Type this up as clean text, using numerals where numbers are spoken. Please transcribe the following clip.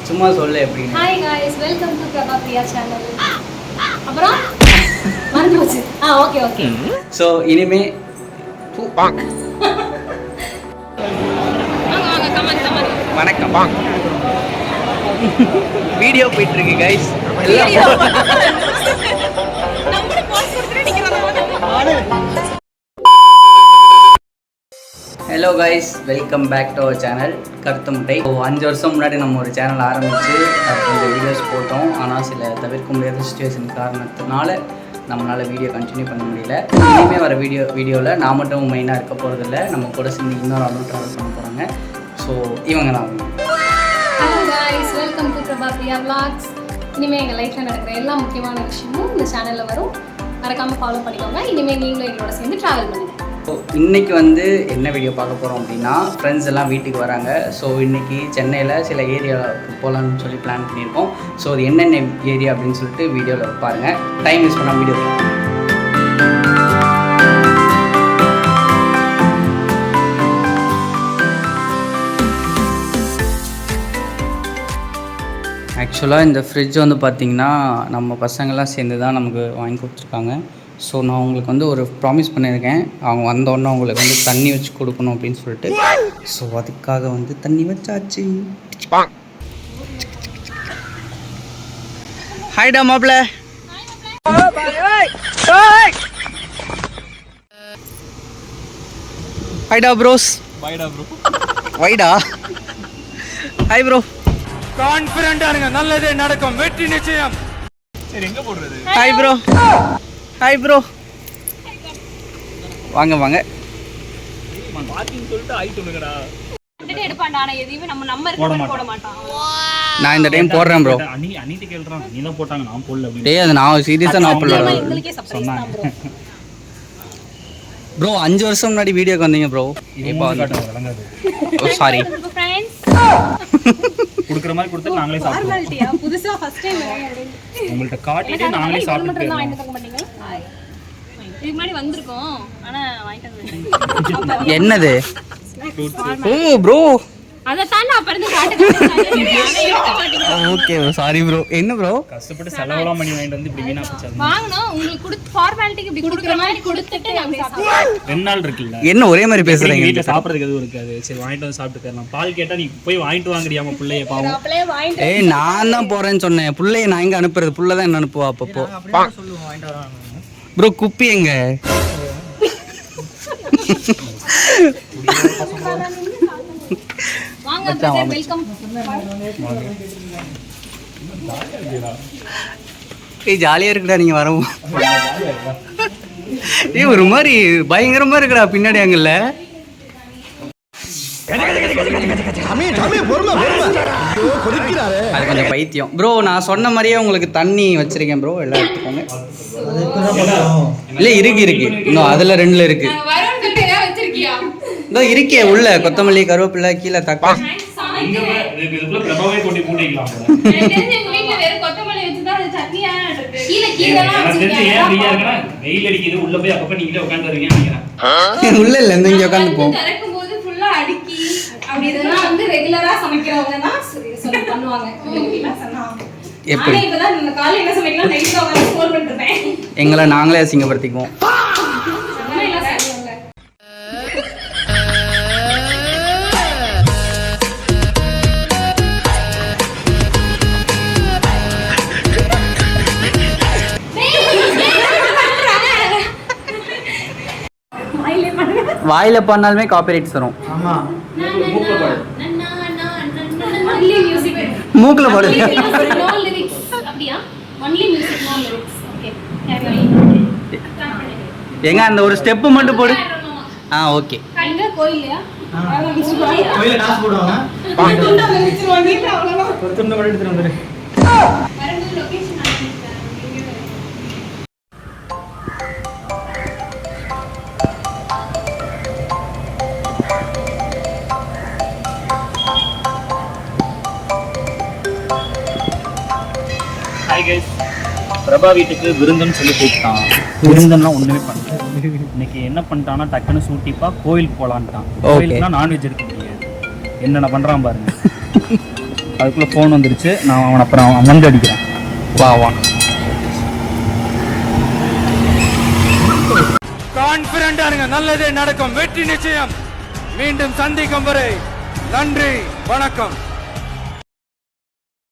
சும்மா சொல்ல எப்படி? Hi guys, welcome to Prabha Priya channel. அப்புறம் மறந்து போச்சு. Okay okay. சோ இனிமே வணக்கம். வீடியோ போயிட்டு இருக்கு guys. Hello guys, welcome back to our channel கருத்து முட்டை. 5 வருஷம் முன்னாடி நம்ம ஒரு சேனல் ஆரம்பித்து கொஞ்சம் வீடியோஸ் போட்டோம். ஆனால் சில தவிர்க்க முடியாத சுச்சுவேஷன் காரணத்தினால நம்மளால் வீடியோ கண்டினியூ பண்ண முடியல. இனிமேல் வர வீடியோவில் நான் மட்டும் மெயினாக இருக்க போகிறதில்ல, நம்ம கூட சேர்ந்து இன்னொரு ஆளும் ட்ராவல் பண்ண போகிறாங்க. ஸோ இவங்க தான். Hello guys, welcome to Prabha Priya vlogs. இனிமேல் எங்கள் லைஃப்பில் நடக்கிற எல்லா முக்கியமான விஷயமும் இந்த சேனலில் வரும். மறக்காமல் ஃபாலோ பண்ணிக்கோங்க. இனிமேல் நீங்களும் எங்களோட சேர்ந்து ட்ராவல் பண்ணுங்கள். ஸோ இன்றைக்கி வந்து என்ன வீடியோ பார்க்க போகிறோம் அப்படின்னா, ஃப்ரெண்ட்ஸ் எல்லாம் வீட்டுக்கு வராங்க. ஸோ இன்றைக்கி சென்னையில் சில ஏரியாவுக்கு போகலான்னு சொல்லி பிளான் பண்ணியிருக்கோம். ஸோ அது என்னென்ன ஏரியா அப்படின்னு சொல்லிட்டு வீடியோவில் பாருங்கள். டைம் யூஸ் பண்ணால் வீடியோ. ஆக்சுவலாக இந்த ஃப்ரிட்ஜ் வந்து பார்த்திங்கன்னா நம்ம பசங்கள்லாம் சேர்ந்து தான் நமக்கு வாங்கி கொடுத்துருக்காங்க. ஸோ நான் உங்களுக்கு வந்து ஒரு ப்ராமிஸ் பண்ணியிருக்கேன், அவங்க வந்தோடனே அவங்களுக்கு வந்து தண்ணி வச்சு கொடுக்கணும் அப்படின்னு சொல்லிட்டு. ஸோ அதுக்காக வந்து தண்ணி வச்சாச்சு. ஹாய்டா மாப்ள. ஹாய்டா ப்ரோஸ். வைடா. Hi bro. கான்ஃபிடென்ட்டா இருங்க, நல்லதே நடக்கும், வெற்றி நிச்சயம். சரி, எங்க போடுறது? Hi bro. Hi bro. வாங்க வாங்க. வாக்கிங் சொல்லிட்டு ஹாய் சொல்லுங்கடா. கண்டென்ட் எடுப்பான்டா, ஆனா எதையுமே நம்ம நம்பர் போட மாட்டான். நான் இந்த டைம் போடுறேன் ப்ரோ. அனிதி கேக்குறான், நீ தான் போட்டாங்க, நான் போடல அப்படி. டேய், அது நான் சீரியஸா நான் போடல. எங்களுக்கே சர்ப்ரைஸ் தான் ப்ரோ. ப்ரோ 5 வருஷம் முன்னாடி வீடியோக்கு வந்தீங்க ப்ரோ. இப்போ வந்து விளங்காது. ஓ சாரி. फ्रेंड्स குடுக்குற மாதிரி கொடுத்து நாங்களே சாப்பிடுவோம். ஃபார்மாலிட்டியா புதுசா ஃபர்ஸ்ட் டைம் உங்கள்ட்ட காட்டிட்டு நாங்களே சாப்பிட்டு வாங்கிட்டு தர மாட்டீங்க. இதுக்கு முன்னாடி வந்திருக்கோம், ஆனா வாங்கிட்டு வந்து என்னது? ஓ ப்ரோ, அத தான் நான் பறந்து காட்டுறேன். Okay sorry bro. என்ன ப்ரோ? கஷ்டப்பட்டு செலவெல்லாம் பண்ணி வாங்கிட்டு வந்து இப்படி வீணா போச்சு. வாங்கணும், உங்களுக்கு கொடுத்து ஃபார்மாலிட்டிக்கு இப்படி கொடுக்குற மாதிரி கொடுத்துட்டு நாங்க சாப்பிடுவோம். 2 நாள் இருக்குல்ல, என்ன ஒரே மாதிரி பேசுறீங்க? வீட்டுல சாப்பிடுறதுக்கு எதுவும் இருக்காது. சரி, வாங்கிட்டு வந்து சாப்பிட்டு தரலாம். பால் கேட்டா நீ போய் வாங்கிட்டு வாங்குறியாம பிள்ளைய பாவம். அப்படியே வாங்கிட்டு ஏய், நான் தான் போறேன்னு சொன்னேன். புள்ளைய நான் எங்க அனுப்புறது? புள்ள தான் என்ன அனுப்புவா அப்பப்போ. ப்ரோ குப்பி எங்க? வாங்க பிரதர், வெல்கம். ஏய் ஜாலியா இருக்குடா நீங்க வரவும். ஏய் ஒரு மாதிரி பயங்கரமா இருக்குடா பின்னாடி அங்கல்ல. அது கொஞ்சம் பைத்தியம் ப்ரோ. நான் சொன்ன மாதிரியே உங்களுக்கு தண்ணி வச்சிருக்கேன் ப்ரோ, எல்லாம் எடுத்துக்கோங்க. இல்லை இருக்கு இன்னும் அதில் 2 இருக்கு. இதோ இருக்கே உள்ள கொத்தமல்லி, கருவேப்பிலை, கீழே தக்காளி. உள்ள இல்ல இந்த இங்க உட்கார்ந்து போ. எங்களை நாங்களே அசிங்கப்படுத்திக்குவோம். வாயில பண்ணாலுமே காப்பிரைட்ஸ் வரும். ஆமா, மூக்குல பாடுங்க. எங்க அந்த ஒரு ஸ்டெப் மட்டும் போடு. ஓகே. கோயிலையா கோயில காசு போடுவாங்க. ஒரு துண்டு மட்டும் எடுத்துட்டு வந்துரு. ஹாய் கைஸ், பிரபா வீட்டுக்கு விருந்துன்னு சொல்லி போயிட்டான். விருந்தெல்லாம் ஒன்றுமே பண்ணல. இன்னைக்கு என்ன பண்ணிட்டான்னா டக்குன்னு சூட்டிப்பா கோயிலுக்கு போகலான்ட்டான். கோயிலுக்குனா நான்வெஜ் எடுக்க முடியாது. என்னென்ன பண்ணுறான் பாருங்க. அதுக்குள்ளே ஃபோன் வந்துருச்சு. நான் அவனை அப்புறம் அவன் வந்து அடிக்கிறேன். வா வா. கான்ஃபிடண்டா இருங்க, நல்லதே நடக்கும், வெற்றி நிச்சயம். மீண்டும் சந்திக்கும் வரை நன்றி, வணக்கம்.